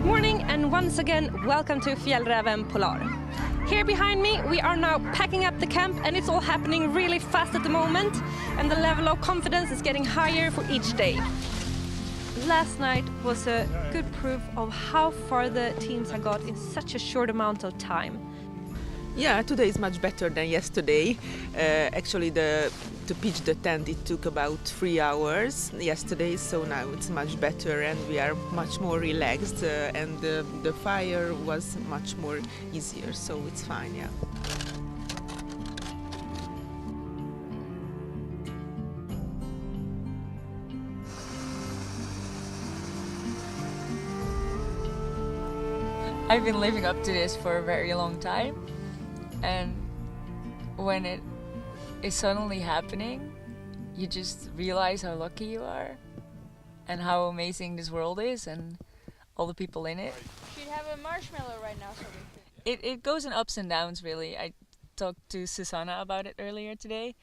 Good morning and once again welcome to Pielravenpola. Here behind me we are now packing up the camp and it's all happening really fast at the moment and the level of confidence is getting higher for each day. Last night was a good proof of how far the teams have got in such a short amount of time. Yeah, today is much better than yesterday. Actually, to pitch the tent it took about 3 hours yesterday, so now it's much better and we are much more relaxed and the fire was much more easier, so it's fine, yeah. I've been living up to this for a very long time, and when it is suddenly happening, you just realize how lucky you are and how amazing this world is and all the people in it. Should have a marshmallow right now, so It goes in ups and downs, really. I talked to Susanna about it earlier today,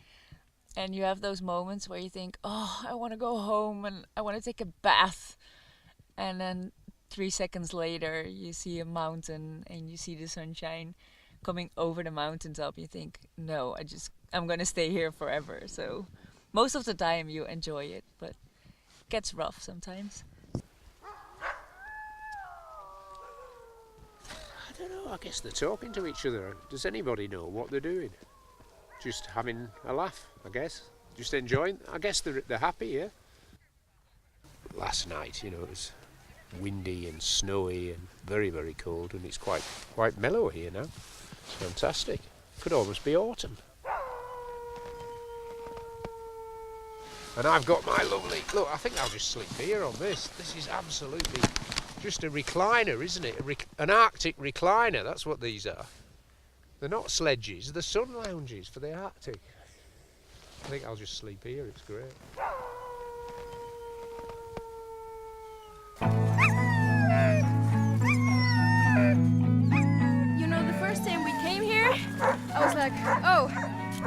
and you have those moments where you think, oh, I want to go home and I want to take a bath, and then 3 seconds later you see a mountain and you see the sunshine coming over the mountaintop. You think, no, I'm gonna stay here forever. So most of the time you enjoy it, but it gets rough sometimes. I don't know, I guess they're talking to each other. Does anybody know what they're doing? Just having a laugh, I guess. Just enjoying. I guess they're happy, yeah. Last night, it was windy and snowy and very, very cold, and it's quite mellow here now. It's fantastic. Could almost be autumn. And I've got my lovely, look, I think I'll just sleep here on this. This is absolutely just a recliner, isn't it? An Arctic recliner, that's what these are. They're not sledges, they're sun lounges for the Arctic. I think I'll just sleep here, it's great. first time we came here, I was like, oh,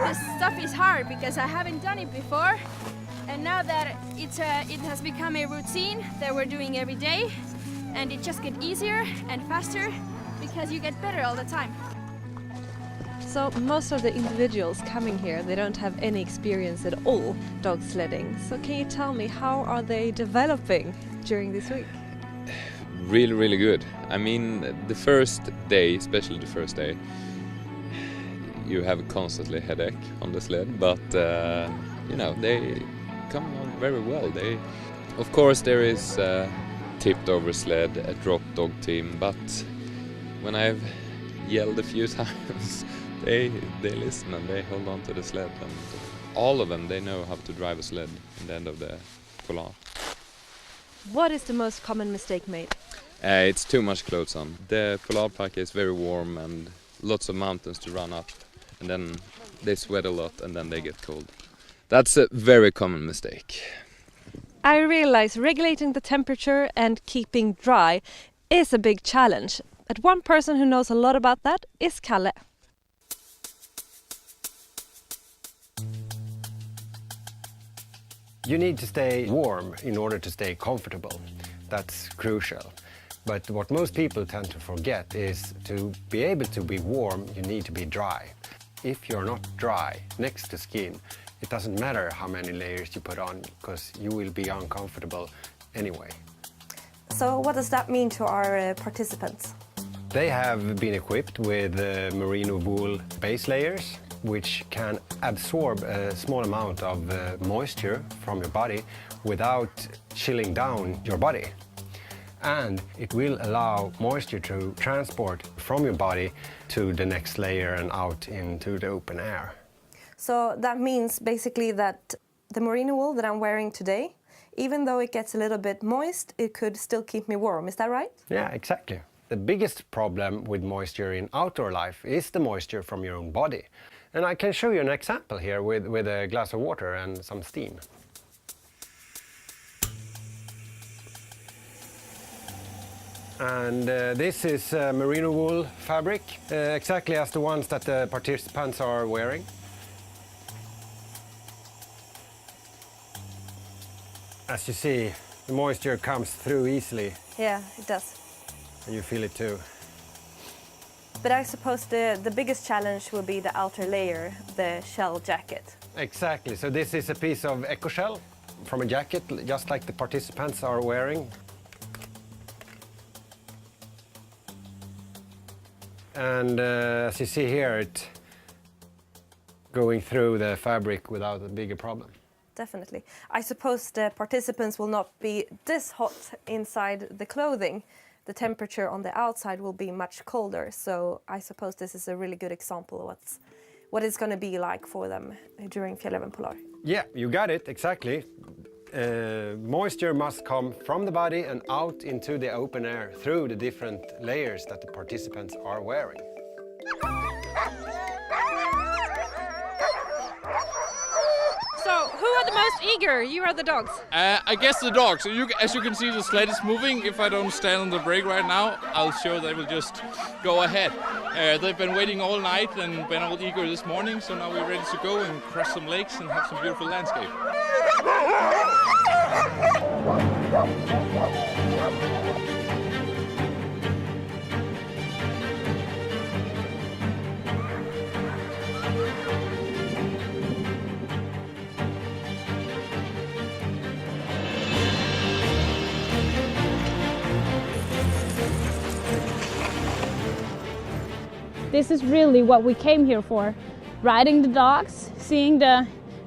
this stuff is hard because I haven't done it before. And now that it has become a routine that we're doing every day, and it just gets easier and faster because you get better all the time. So most of the individuals coming here, they don't have any experience at all dog sledding. So can you tell me, how are they developing during this week? Really, really good. I mean, the first day, especially the first day, you have constantly a headache on the sled, but they come on very well. Of course, there is a tipped over sled, a drop dog team, but when I've yelled a few times, they listen and they hold on to the sled, and all of them, they know how to drive a sled in the end of the Polar. What is the most common mistake made? It's too much clothes on. The Polar Park is very warm and lots of mountains to run up, and then they sweat a lot and then they get cold. That's a very common mistake. I realize regulating the temperature and keeping dry is a big challenge. But one person who knows a lot about that is Kalle. You need to stay warm in order to stay comfortable. That's crucial. But what most people tend to forget is to be able to be warm, you need to be dry. If you're not dry next to skin, it doesn't matter how many layers you put on, because you will be uncomfortable anyway. So what does that mean to our participants? They have been equipped with merino wool base layers, which can absorb a small amount of moisture from your body without chilling down your body. And it will allow moisture to transport from your body to the next layer and out into the open air. So that means basically that the merino wool that I'm wearing today, even though it gets a little bit moist, it could still keep me warm. Is that right? Yeah, exactly. The biggest problem with moisture in outdoor life is the moisture from your own body. And I can show you an example here with a glass of water and some steam. And this is merino wool fabric, exactly as the ones that the participants are wearing. As you see, the moisture comes through easily. Yeah, it does. and you feel it too. But I suppose the biggest challenge will be the outer layer, the shell jacket. Exactly. So this is a piece of eco shell from a jacket, just like the participants are wearing. And as you see here, it's going through the fabric without a bigger problem. Definitely. I suppose the participants will not be this hot inside the clothing. The temperature on the outside will be much colder, so I suppose this is a really good example of what it's going to be like for them during Piellabenpolar. Yeah, you got it, exactly. Moisture must come from the body and out into the open air through the different layers that the participants are wearing. So, who are the most eager? You or the dogs? I guess the dogs. As you can see, the sled is moving. If I don't stand on the brake right now, I'll show they will just go ahead. They've been waiting all night and been all eager this morning, so now we're ready to go and cross some lakes and have some beautiful landscape. This is really what we came here for. Riding the dogs, seeing the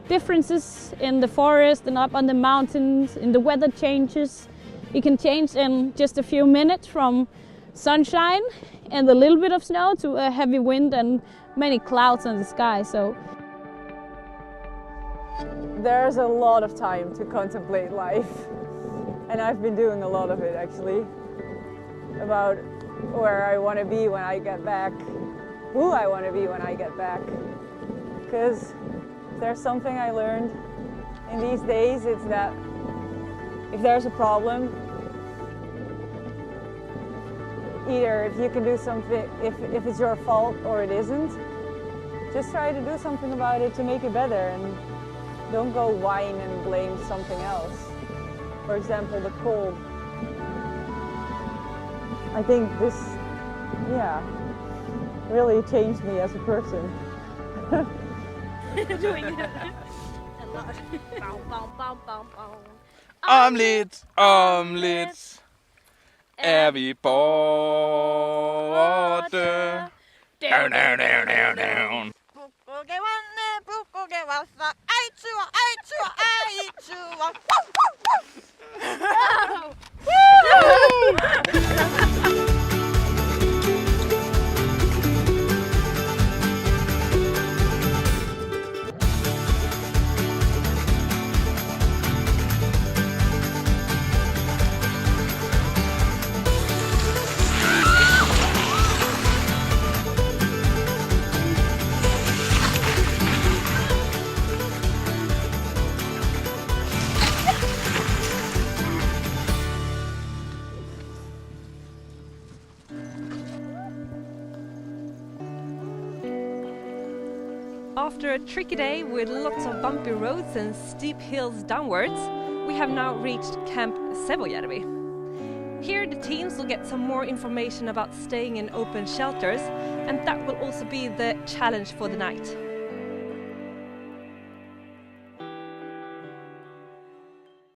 differences in the forest and up on the mountains, in the weather changes. It can change in just a few minutes from sunshine and a little bit of snow to a heavy wind and many clouds in the sky. So There's a lot of time to contemplate life, and I've been doing a lot of it actually, about where I want to be when I get back, who I want to be when I get back. Because there's something I learned in these days, it's that if there's a problem, either if you can do something, if it's your fault or it isn't, just try to do something about it to make it better, and don't go whine and blame something else. For example, the cold. I think this, really changed me as a person. Doing it a lot. Omelets, er vi borte. Down, down, down, down, down. After a tricky day with lots of bumpy roads and steep hills downwards, we have now reached Camp Sevojärvi. Here the teams will get some more information about staying in open shelters, and that will also be the challenge for the night.